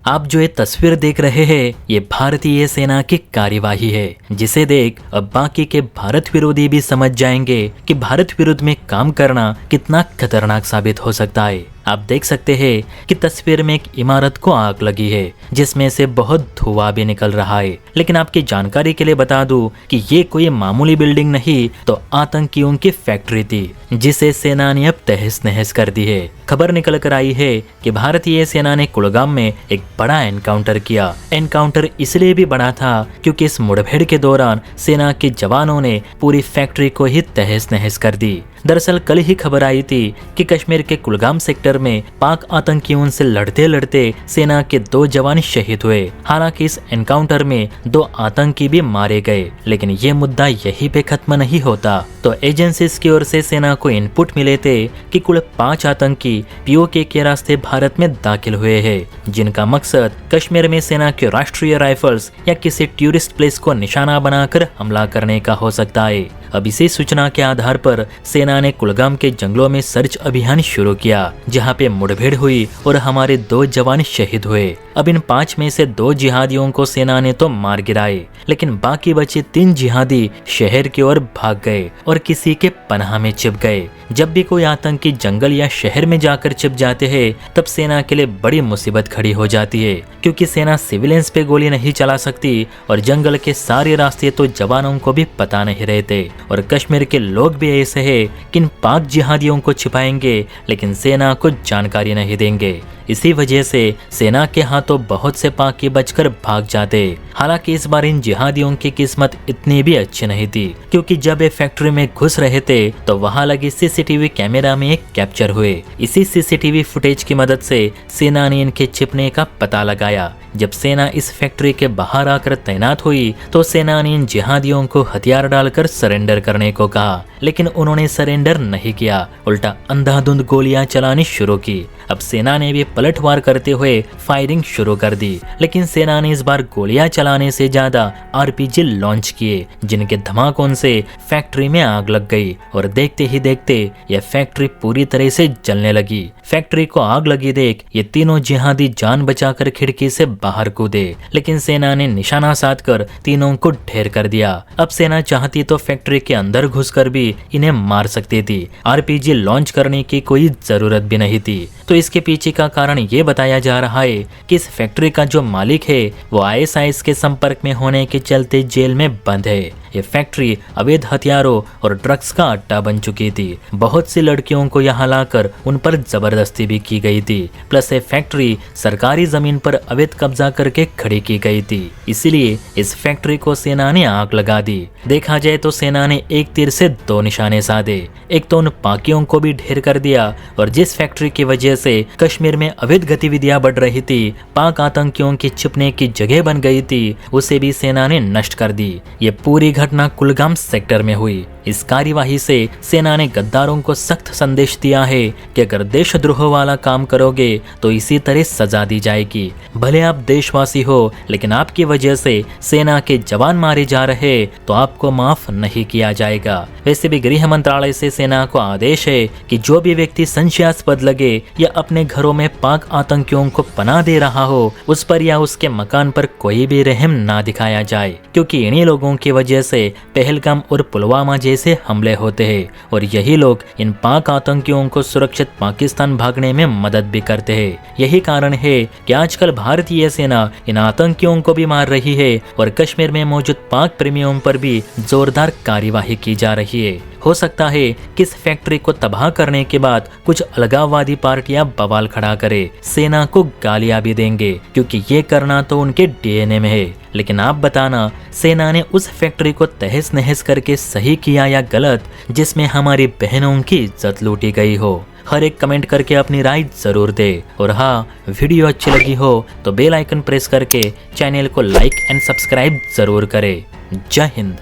आप जो ये तस्वीर देख रहे हैं ये भारतीय सेना की कार्यवाही है, जिसे देख अब बाकी के भारत विरोधी भी समझ जाएंगे कि भारत विरुद्ध में काम करना कितना खतरनाक साबित हो सकता है। आप देख सकते हैं कि तस्वीर में एक इमारत को आग लगी है, जिसमें से बहुत धुआं भी निकल रहा है। लेकिन आपकी जानकारी के लिए बता दूं कि ये कोई मामूली बिल्डिंग नहीं तो आतंकियों की फैक्ट्री थी, जिसे सेना ने अब तहस नहस कर दी है। खबर निकल कर आई है कि भारतीय सेना ने कुलगाम में एक बड़ा एनकाउंटर किया। एनकाउंटर इसलिए भी बड़ा था क्योंकि इस मुठभेड़ के दौरान सेना के जवानों ने पूरी फैक्ट्री को ही तहस नहस कर दी। दरअसल कल ही खबर आई थी कि कश्मीर के कुलगाम सेक्टर में पाक आतंकियों से लड़ते लड़ते सेना के 2 जवान शहीद हुए। हालांकि इस एनकाउंटर में 2 आतंकी भी मारे गए, लेकिन ये मुद्दा यहीं पे खत्म नहीं होता। तो एजेंसीज की ओर से सेना को इनपुट मिले थे कि कुल 5 आतंकी पीओके के रास्ते भारत में दाखिल हुए हैं, जिनका मकसद कश्मीर में सेना के राष्ट्रीय राइफल्स या किसी टूरिस्ट प्लेस को निशाना बनाकर हमला करने का हो सकता है। अब इसी सूचना के आधार पर सेना ने कुलगाम के जंगलों में सर्च अभियान शुरू किया, जहां पे मुठभेड़ हुई और हमारे 2 जवान शहीद हुए। अब इन 5 में से 2 जिहादियों को सेना ने तो मार गिराए, लेकिन बाकी बचे 3 जिहादी शहर की ओर भाग गए और किसी के पनाह में छिप गए। जब भी कोई आतंकी जंगल या शहर में जाकर छिप जाते हैं, तब सेना के लिए बड़ी मुसीबत खड़ी हो जाती है, क्योंकि सेना सिविलियंस पे गोली नहीं चला सकती और जंगल के सारे रास्ते तो जवानों को भी पता नहीं रहते। और कश्मीर के लोग भी ऐसे हैं कि इन पाक जिहादियों को छिपाएंगे, लेकिन सेना को जानकारी नहीं देंगे। इसी वजह से सेना के हाथों बहुत से पाकी बचकर भाग जाते। हालांकि इस बार इन जिहादियों की किस्मत इतनी भी अच्छी नहीं थी, क्योंकि जब ये फैक्ट्री में घुस रहे थे तो वहां लगे सीसीटीवी कैमरा में एक कैप्चर हुए। इसी सीसीटीवी फुटेज की मदद से सेना ने इनके छिपने का पता लगाया। जब सेना इस फैक्ट्री के बाहर आकर तैनात हुई तो सेना ने इन जिहादियों को हथियार डालकर सरेंडर करने को कहा, लेकिन उन्होंने सरेंडर नहीं किया, उल्टा अंधाधुंध गोलियां चलानी शुरू की। अब सेना ने भी पलटवार करते हुए फायरिंग शुरू कर दी, लेकिन सेना ने इस बार गोलियां चलाने से ज्यादा आरपीजी लॉन्च किए, जिनके धमाकों से फैक्ट्री में आग लग गई और देखते ही देखते यह फैक्ट्री पूरी तरह से जलने लगी। फैक्ट्री को आग लगी देख ये तीनों जिहादी जान बचाकर खिड़की से बाहर कूदे, लेकिन सेना ने निशाना साधकर तीनों को ढेर कर दिया। अब सेना चाहती तो फैक्ट्री के अंदर घुसकर भी इन्हें मार सकती थी, आरपीजी लॉन्च करने की कोई जरूरत भी नहीं थी। तो इसके पीछे का कारण ये बताया जा रहा है कि इस फैक्ट्री का जो मालिक है वो आईएसआईएस के संपर्क में होने के चलते जेल में बंद है। ये फैक्ट्री अवैध हथियारों और ड्रग्स का अड्डा बन चुकी थी। बहुत सी लड़कियों को यहाँ लाकर उन पर जबरदस्ती भी की गई थी। प्लस ये फैक्ट्री सरकारी जमीन पर अवैध कब्जा करके खड़ी की गई थी, इसीलिए इस फैक्ट्री को सेना ने आग लगा दी। देखा जाए तो सेना ने एक तीर से 2 निशाने साधे। एक तो उन पाकियों को भी ढेर कर दिया, और जिस फैक्ट्री की वजह से कश्मीर में अवैध गतिविधियां बढ़ रही थी, पाक आतंकियों की छिपने की जगह बन गई थी, उसे भी सेना ने नष्ट कर दी। ये पूरी घटना कुलगाम सेक्टर में हुई। इस कार्यवाही से सेना ने गद्दारों को सख्त संदेश दिया है कि अगर देशद्रोह वाला काम करोगे तो इसी तरह सजा दी जाएगी। भले आप देशवासी हो, लेकिन आपकी वजह से सेना के जवान मारे जा रहे तो आपको माफ नहीं किया जाएगा। वैसे भी गृह मंत्रालय से सेना को आदेश है कि जो भी व्यक्ति संशयास्पद लगे या अपने घरों में पाक आतंकियों को पनाह दे रहा हो, उस पर या उसके मकान पर कोई भी रहम ना दिखाया जाए, क्योंकि इन्हीं लोगों की वजह से पहलगाम और पुलवामा जैसे हमले होते हैं, और यही लोग इन पाक आतंकियों को सुरक्षित पाकिस्तान भागने में मदद भी करते हैं। यही कारण है कि आजकल भारतीय सेना इन आतंकियों को भी मार रही है और कश्मीर में मौजूद पाक प्रेमियों पर भी जोरदार कार्यवाही की जा रही है। हो सकता है कि इस फैक्ट्री को तबाह करने के बाद कुछ अलगाववादी पार्टियां बवाल खड़ा करे, सेना को गालियां भी देंगे, क्योंकि ये करना तो उनके डीएनए में है। लेकिन आप बताना, सेना ने उस फैक्ट्री को तहस नहस करके सही किया या गलत, जिसमें हमारी बहनों की इज्जत लूटी गई हो? हर एक कमेंट करके अपनी राय जरूर दे। और हाँ, वीडियो अच्छी लगी हो तो बेल आइकन प्रेस करके चैनल को लाइक एंड सब्सक्राइब जरूर करें। जय हिंद।